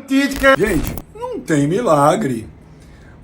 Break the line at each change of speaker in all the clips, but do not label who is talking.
Gente, não tem milagre.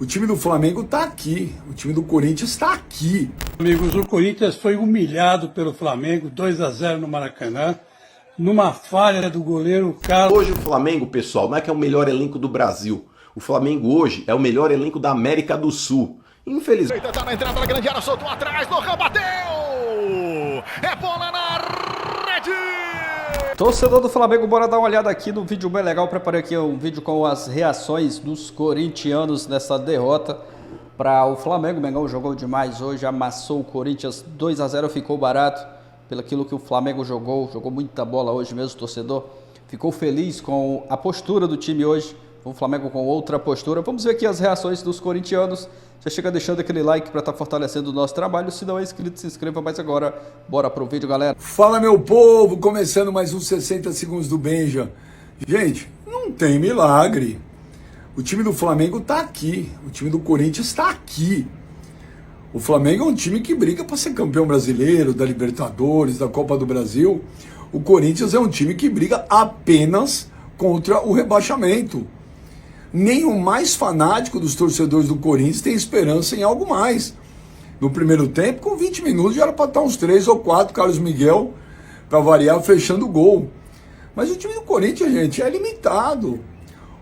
O time do Flamengo tá aqui. O time do Corinthians está aqui.
Amigos, o Corinthians foi humilhado pelo Flamengo, 2-0 no Maracanã, numa falha do goleiro Carlos.
Hoje o Flamengo, pessoal, não é que é o melhor elenco do Brasil. O Flamengo hoje é o melhor elenco da América do Sul. Infelizmente.
Tá na entrada da grande área, soltou atrás, Lohan bateu! É bola na rede!
Torcedor do Flamengo, bora dar uma olhada aqui no vídeo bem legal. Preparei aqui um vídeo com as reações dos corintianos nessa derrota para o Flamengo. O Mengão jogou demais hoje, amassou o Corinthians 2-0, ficou barato pelo aquilo que o Flamengo jogou muita bola hoje mesmo, torcedor. Ficou feliz com a postura do time hoje, o Flamengo com outra postura. Vamos ver aqui as reações dos corintianos. Já chega deixando aquele like para estar fortalecendo o nosso trabalho. Se não é inscrito, se inscreva. Mas agora, bora pro vídeo, galera.
Fala, meu povo, começando mais uns 60 segundos do Benja. Gente, não tem milagre. O time do Flamengo tá aqui. O time do Corinthians está aqui. O Flamengo é um time que briga para ser campeão brasileiro, da Libertadores, da Copa do Brasil. O Corinthians é um time que briga apenas contra o rebaixamento. Nem o mais fanático dos torcedores do Corinthians tem esperança em algo mais. No primeiro tempo, com 20 minutos, já era para estar uns 3 ou 4, Carlos Miguel, para variar, fechando o gol. Mas o time do Corinthians, gente, é limitado.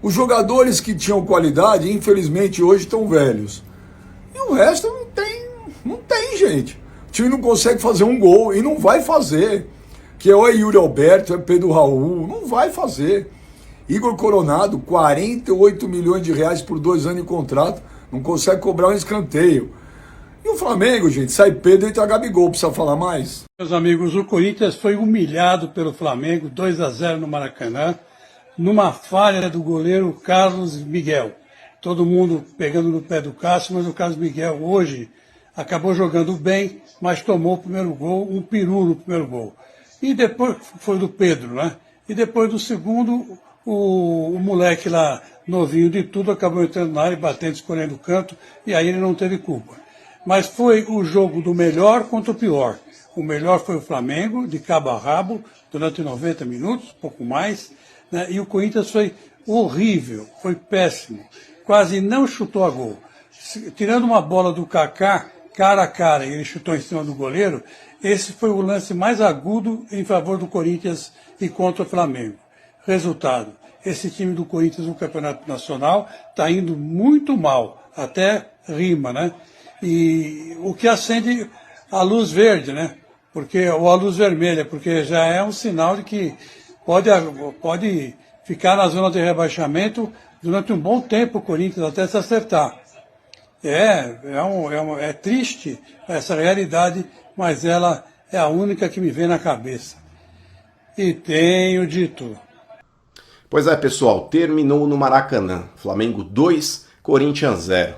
Os jogadores que tinham qualidade, infelizmente, hoje estão velhos. E o resto não tem, gente. O time não consegue fazer um gol e não vai fazer. Que é o Yuri Alberto, é Pedro Raul, não vai fazer. Igor Coronado, 48 milhões de reais por 2 anos de contrato, não consegue cobrar um escanteio. E o Flamengo, gente, sai Pedro e entra Gabigol, precisa falar mais?
Meus amigos, o Corinthians foi humilhado pelo Flamengo, 2-0 no Maracanã, numa falha do goleiro Carlos Miguel. Todo mundo pegando no pé do Cássio, mas o Carlos Miguel hoje acabou jogando bem, mas tomou o primeiro gol, um peru no primeiro gol. E depois foi do Pedro, né? E depois do segundo, o moleque lá, novinho de tudo, acabou entrando na área, batendo, escolhendo o canto, e aí ele não teve culpa. Mas foi o jogo do melhor contra o pior. O melhor foi o Flamengo, de cabo a rabo, durante 90 minutos, pouco mais, né? E o Corinthians foi horrível, foi péssimo. Quase não chutou a gol. Tirando uma bola do Kaká, cara a cara, e ele chutou em cima do goleiro, esse foi o lance mais agudo em favor do Corinthians e contra o Flamengo. Resultado, esse time do Corinthians no Campeonato Nacional está indo muito mal, até rima, né? E o que acende a luz verde, né? Ou a luz vermelha, porque já é um sinal de que pode ficar na zona de rebaixamento durante um bom tempo o Corinthians até se acertar. É triste essa realidade, mas ela é a única que me vem na cabeça. E tenho dito.
Pois é, pessoal, terminou no Maracanã. Flamengo 2, Corinthians 0.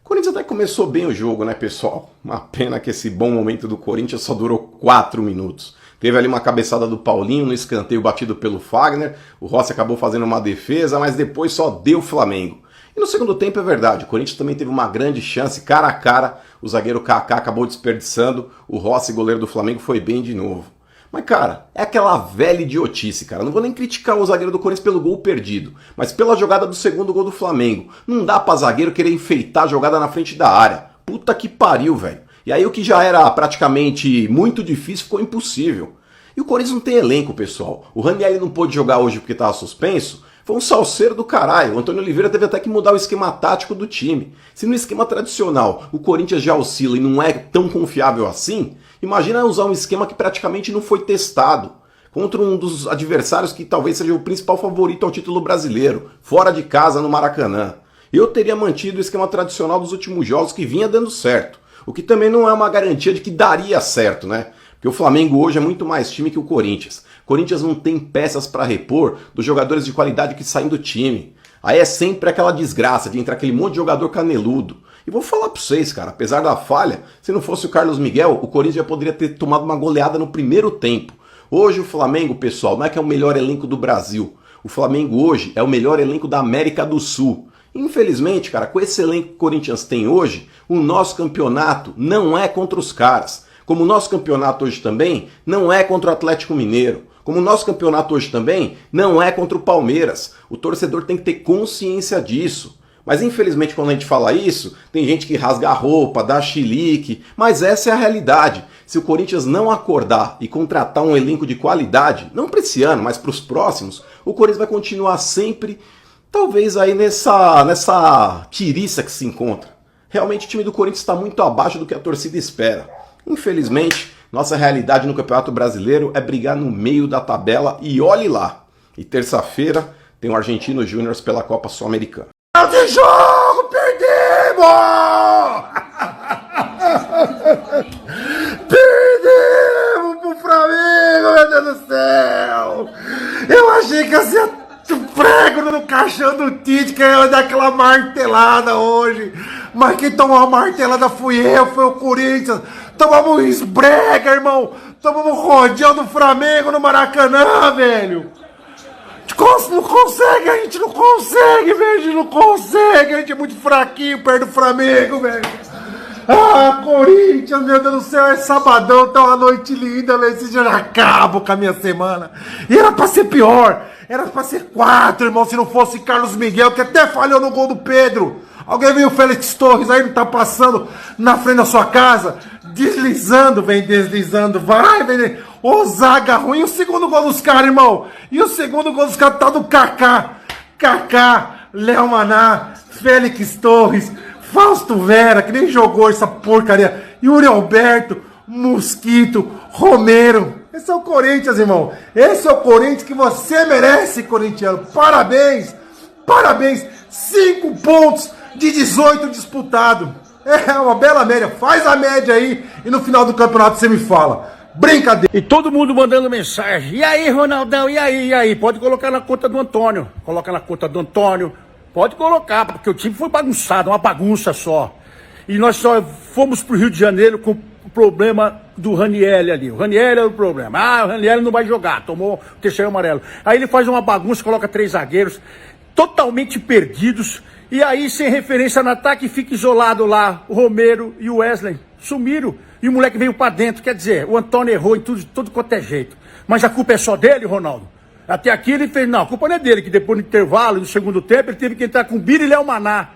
O Corinthians até começou bem o jogo, né, pessoal? Uma pena que esse bom momento do Corinthians só durou 4 minutos. Teve ali uma cabeçada do Paulinho no escanteio batido pelo Fagner. O Rossi acabou fazendo uma defesa, mas depois só deu Flamengo. E no segundo tempo é verdade, o Corinthians também teve uma grande chance, cara a cara. O zagueiro Kaká acabou desperdiçando. O Rossi, goleiro do Flamengo, foi bem de novo. Mas, cara, é aquela velha idiotice, cara. Não vou nem criticar o zagueiro do Corinthians pelo gol perdido, mas pela jogada do segundo gol do Flamengo. Não dá pra zagueiro querer enfeitar a jogada na frente da área. Puta que pariu, velho. E aí o que já era praticamente muito difícil ficou impossível. E o Corinthians não tem elenco, pessoal. O Ranieri não pôde jogar hoje porque estava suspenso. Foi um salseiro do caralho. O Antônio Oliveira teve até que mudar o esquema tático do time. Se no esquema tradicional o Corinthians já oscila e não é tão confiável assim, imagina usar um esquema que praticamente não foi testado contra um dos adversários que talvez seja o principal favorito ao título brasileiro, fora de casa no Maracanã. Eu teria mantido o esquema tradicional dos últimos jogos que vinha dando certo, o que também não é uma garantia de que daria certo, né? Porque o Flamengo hoje é muito mais time que o Corinthians. O Corinthians não tem peças para repor dos jogadores de qualidade que saem do time. Aí é sempre aquela desgraça de entrar aquele monte de jogador caneludo. E vou falar para vocês, cara, apesar da falha, se não fosse o Carlos Miguel, o Corinthians já poderia ter tomado uma goleada no primeiro tempo. Hoje o Flamengo, pessoal, não é que é o melhor elenco do Brasil. O Flamengo hoje é o melhor elenco da América do Sul. Infelizmente, cara, com esse elenco que o Corinthians tem hoje, o nosso campeonato não é contra os caras. Como o nosso campeonato hoje também não é contra o Atlético Mineiro. Como o nosso campeonato hoje também não é contra o Palmeiras. O torcedor tem que ter consciência disso. Mas infelizmente quando a gente fala isso, tem gente que rasga a roupa, dá chilique, mas essa é a realidade. Se o Corinthians não acordar e contratar um elenco de qualidade, não para esse ano, mas para os próximos, o Corinthians vai continuar sempre, talvez aí nessa tiriça que se encontra. Realmente o time do Corinthians está muito abaixo do que a torcida espera. Infelizmente, nossa realidade no Campeonato Brasileiro é brigar no meio da tabela e olhe lá. E terça-feira tem o Argentino Júnior pela Copa Sul-Americana.
De jogo, perdemos! Perdemos pro Flamengo, meu Deus do céu! Eu achei que ia ser prego no caixão do Tite, que ia dar aquela martelada hoje. Mas quem tomou a martelada fui eu, foi o Corinthians. Tomamos um esbrega, irmão. Tomamos um rodeão do Flamengo no Maracanã, velho. Não consegue, a gente não consegue, velho. A gente não consegue. A gente é muito fraquinho perto do Flamengo, velho. Ah, Corinthians, meu Deus do céu, é sabadão, tá uma noite linda, velho. Esse já acabo com a minha semana. E era pra ser pior. Era pra ser 4, irmão, se não fosse Carlos Miguel, que até falhou no gol do Pedro. Alguém viu o Félix Torres aí, não tá passando na frente da sua casa? Deslizando, vem deslizando, vai, vem. Ô, zaga ruim. E o segundo gol dos caras, irmão? E o segundo gol dos caras tá do Kaká. Kaká, Léo Maná, Félix Torres, Fausto Vera, que nem jogou essa porcaria. Yuri Alberto, Mosquito, Romero. Esse é o Corinthians, irmão. Esse é o Corinthians que você merece, corintiano. Parabéns, parabéns. 5 pontos de 18 disputado. É uma bela média. Faz a média aí e no final do campeonato você me fala. Brincadeira.
E todo mundo mandando mensagem. E aí, Ronaldão? E aí? E aí? Pode colocar na conta do Antônio. Coloca na conta do Antônio. Pode colocar, porque o time foi bagunçado, uma bagunça só. E nós só fomos pro Rio de Janeiro com o problema do Ranieri ali. O Ranieri era o problema. Ah, o Ranieri não vai jogar. Tomou o terceiro amarelo. Aí ele faz uma bagunça, coloca 3 zagueiros totalmente perdidos. E aí, sem referência no ataque, fica isolado lá o Romero e o Wesley. Sumiram. E o moleque veio pra dentro. Quer dizer, o Antônio errou em tudo quanto é jeito. Mas a culpa é só dele, Ronaldo? Até aqui ele fez... Não, a culpa não é dele, que depois do intervalo, no segundo tempo, ele teve que entrar com Bira e Léo Maná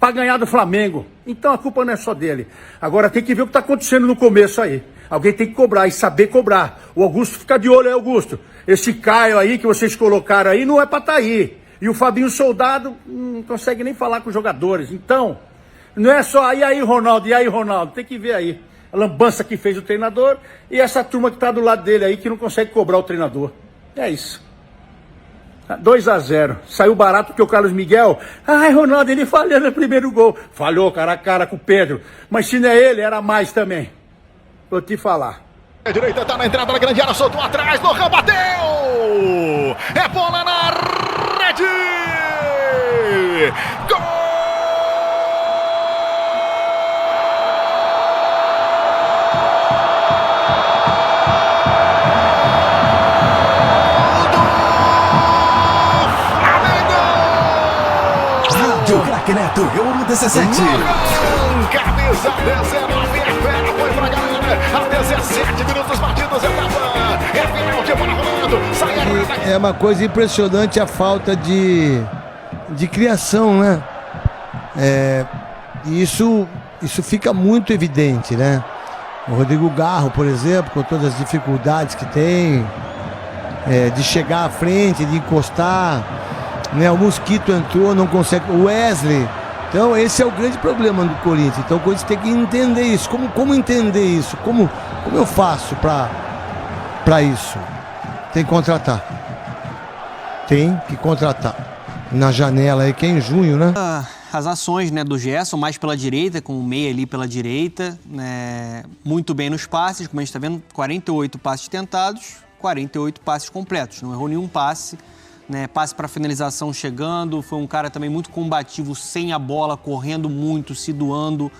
pra ganhar do Flamengo. Então a culpa não é só dele. Agora tem que ver o que tá acontecendo no começo aí. Alguém tem que cobrar e saber cobrar. O Augusto fica de olho aí, Augusto. Esse Caio aí que vocês colocaram aí não é pra tá aí. E o Fabinho Soldado não consegue nem falar com os jogadores. Então, não é só... E aí, Ronaldo? E aí, Ronaldo? Tem que ver aí. A lambança que fez o treinador e essa turma que tá do lado dele aí que não consegue cobrar o treinador. É isso. 2-0. Saiu barato porque o Carlos Miguel... Ai, Ronaldo, ele falhou no primeiro gol. Falhou cara a cara com o Pedro. Mas se não é ele, era mais também. Vou te falar.
A direita tá na entrada da grande área, soltou atrás, Lohan bateu! É bola na rede! Gol!
Rádio Craque Neto, Euro 17.
Camisa 19, é fera, foi pra galera. A 17 minutos batidos, etapa. É final de bola rolando. Sai a...
É uma coisa impressionante a falta de criação, né? E isso fica muito evidente, né? O Rodrigo Garro, por exemplo, com todas as dificuldades que tem de chegar à frente, de encostar, né? O Mosquito entrou, não consegue. O Wesley. Então esse é o grande problema do Corinthians. Então o Corinthians tem que entender isso. Como entender isso? Como eu faço para isso? Tem que contratar. Tem que contratar. Na janela aí, que é em junho, né?
As ações, né, do Gerson, mais pela direita, com o meia ali pela direita, né, muito bem nos passes, como a gente está vendo, 48 passes tentados, 48 passes completos, não errou nenhum passe. Né, passe para finalização chegando, foi um cara também muito combativo, sem a bola, correndo muito, se doando.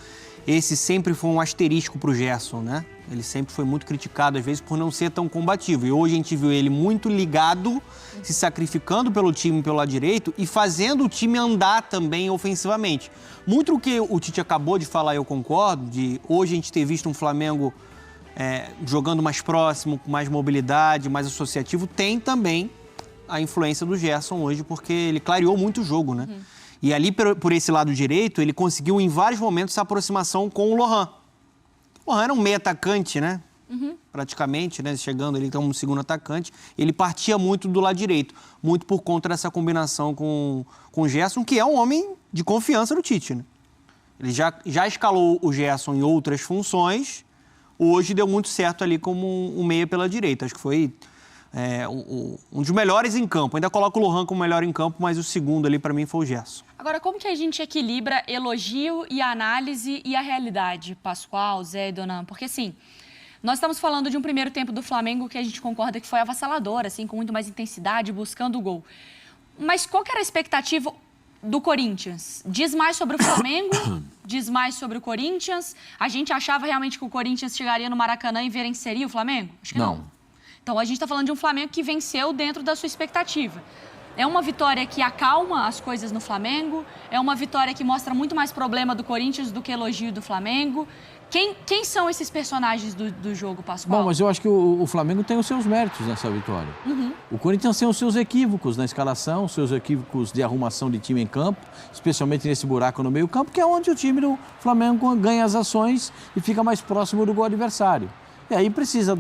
Esse sempre foi um asterisco para o Gerson, né? Ele sempre foi muito criticado, às vezes, por não ser tão combativo. E hoje a gente viu ele muito ligado, se sacrificando pelo time pelo lado direito e fazendo o time andar também ofensivamente. Muito o que o Tite acabou de falar, eu concordo, de hoje a gente ter visto um Flamengo jogando mais próximo, com mais mobilidade, mais associativo, tem também a influência do Gerson hoje, porque ele clareou muito o jogo, né? E ali, por esse lado direito, ele conseguiu em vários momentos essa aproximação com o Lohan. O Lohan era um meio atacante, né? Praticamente, né? Chegando ali como segundo atacante, ele partia muito do lado direito, muito por conta dessa combinação com o Gerson, que é um homem de confiança do Tite, né? Ele já escalou o Gerson em outras funções, hoje deu muito certo ali como um meia pela direita. Acho que foi um dos melhores em campo. Ainda coloco o Lohan como melhor em campo, mas o segundo ali para mim foi o Gerson.
Agora, como que a gente equilibra elogio e análise e a realidade, Pascoal, Zé e Donan? Porque assim, nós estamos falando de um primeiro tempo do Flamengo que a gente concorda que foi avassalador, assim, com muito mais intensidade, buscando o gol. Mas qual que era a expectativa do Corinthians? Diz mais sobre o Flamengo? Diz mais sobre o Corinthians? A gente achava realmente que o Corinthians chegaria no Maracanã e venceria o Flamengo? Acho que não. Então a gente está falando de um Flamengo que venceu dentro da sua expectativa. É uma vitória que acalma as coisas no Flamengo, é uma vitória que mostra muito mais problema do Corinthians do que elogio do Flamengo. Quem são esses personagens do jogo, Pascoal?
Bom, mas eu acho que o Flamengo tem os seus méritos nessa vitória. O Corinthians tem os seus equívocos na escalação, os seus equívocos de arrumação de time em campo, especialmente nesse buraco no meio-campo, que é onde o time do Flamengo ganha as ações e fica mais próximo do gol adversário. E aí precisa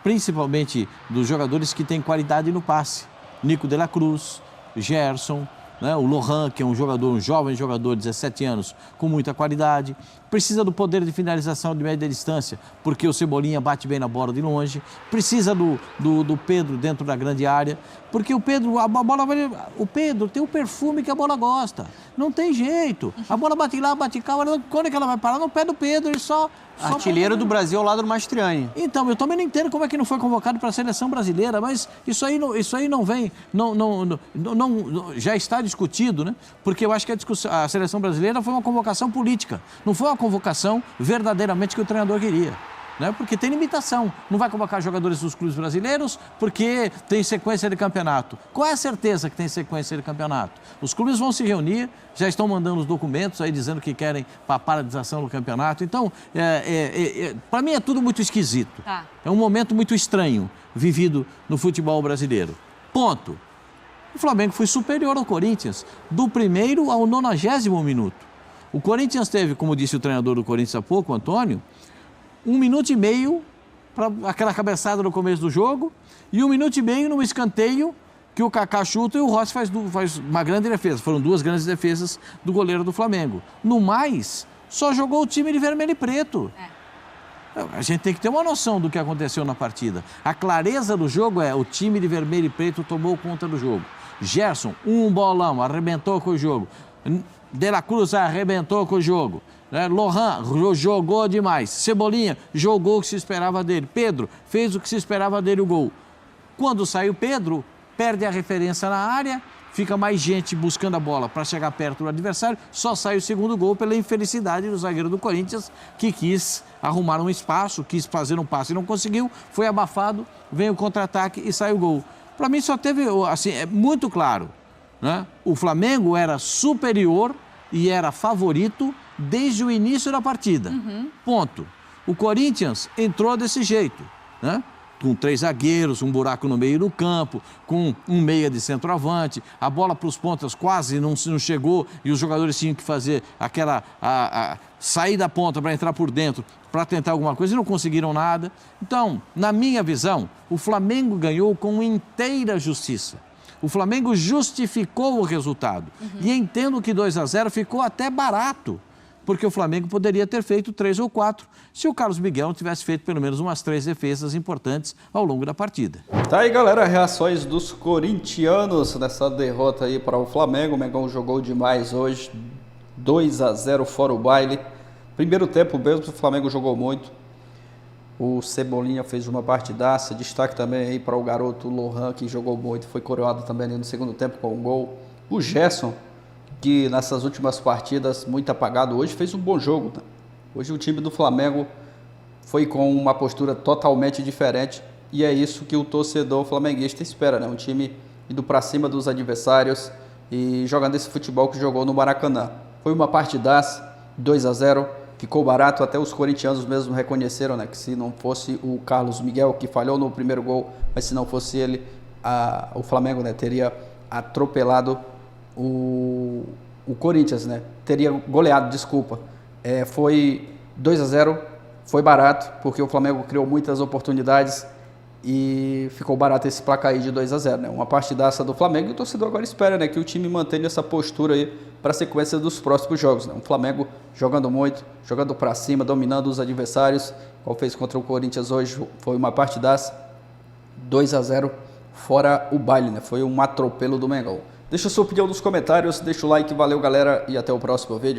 principalmente dos jogadores que têm qualidade no passe. Nico de la Cruz, Gerson, né? O Lohan, que é um jovem jogador de 17 anos, com muita qualidade. Precisa do poder de finalização de média distância, porque o Cebolinha bate bem na bola de longe. Precisa do Pedro dentro da grande área, porque o Pedro tem o perfume que a bola gosta. Não tem jeito. A bola bate lá, bate cá, quando é que ela vai parar? No pé do Pedro, ele só
artilheiro do Brasil ao lado do Mastriani.
Então, eu também não entendo como é que não foi convocado para a seleção brasileira, mas isso aí não vem, já está discutido, né? Porque eu acho que a seleção brasileira foi uma convocação política, não foi uma convocação verdadeiramente que o treinador queria. Né? Porque tem limitação. Não vai convocar jogadores dos clubes brasileiros porque tem sequência de campeonato. Qual é a certeza que tem sequência de campeonato? Os clubes vão se reunir, já estão mandando os documentos aí dizendo que querem para a paralisação do campeonato. Então, para mim é tudo muito esquisito. É um momento muito estranho vivido no futebol brasileiro. Ponto. O Flamengo foi superior ao Corinthians do primeiro ao 90º minuto. O Corinthians teve, como disse o treinador do Corinthians há pouco, Antônio, 1 minuto e meio para aquela cabeçada no começo do jogo e 1 minuto e meio no escanteio que o Kaká chuta e o Rossi faz uma grande defesa. Foram 2 grandes defesas do goleiro do Flamengo. No mais, só jogou o time de vermelho e preto. A gente tem que ter uma noção do que aconteceu na partida. A clareza do jogo o time de vermelho e preto tomou conta do jogo. Gerson, um bolão, arrebentou com o jogo. De la Cruz arrebentou com o jogo. Lohan jogou demais. Cebolinha jogou o que se esperava dele. Pedro fez o que se esperava dele, o gol. Quando sai o Pedro, perde a referência na área, fica mais gente buscando a bola para chegar perto do adversário, só sai o segundo gol pela infelicidade do zagueiro do Corinthians, que quis arrumar um espaço, quis fazer um passe e não conseguiu, foi abafado, vem o contra-ataque e sai o gol. Para mim só teve, assim, é muito claro, né? O Flamengo era superior e era favorito desde o início da partida. Ponto. O Corinthians entrou desse jeito, né? Com 3 zagueiros, um buraco no meio do campo, com um meia de centroavante, a bola para os pontas quase não chegou e os jogadores tinham que fazer aquela sair da ponta para entrar por dentro, para tentar alguma coisa e não conseguiram nada. Então, na minha visão, o Flamengo ganhou com inteira justiça. O Flamengo justificou o resultado. E entendo que 2-0 ficou até barato, porque o Flamengo poderia ter feito 3 ou 4 se o Carlos Miguel não tivesse feito pelo menos umas 3 defesas importantes ao longo da partida.
Tá aí, galera, reações dos corintianos nessa derrota aí para o Flamengo. O Mengão jogou demais hoje, 2-0 fora o baile. Primeiro tempo mesmo, o Flamengo jogou muito. O Cebolinha fez uma partidaça, destaque também aí para o garoto Lohan, que jogou muito, foi coroado também ali no segundo tempo com um gol. O Gerson, que nessas últimas partidas, muito apagado, hoje fez um bom jogo. Né? Hoje o time do Flamengo foi com uma postura totalmente diferente e é isso que o torcedor flamenguista espera, né? Um time indo para cima dos adversários e jogando esse futebol que jogou no Maracanã. Foi uma partidaça, 2-0, ficou barato, até os corintianos mesmo reconheceram, né, que se não fosse o Carlos Miguel, que falhou no primeiro gol, mas se não fosse ele, o Flamengo, né, teria atropelado o Corinthians, né, teria goleado, desculpa. Foi 2-0, foi barato, porque o Flamengo criou muitas oportunidades e ficou barato esse placar aí de 2-0, né? Uma partidaça do Flamengo, e o torcedor agora espera, né, que o time mantenha essa postura aí para a sequência dos próximos jogos, né? O Flamengo jogando muito, jogando para cima, dominando os adversários, qual fez contra o Corinthians hoje, foi uma partidaça, 2-0, fora o baile, né? Foi um atropelo do Mengão. Deixa a sua opinião nos comentários, deixa o like, valeu galera, e até o próximo vídeo.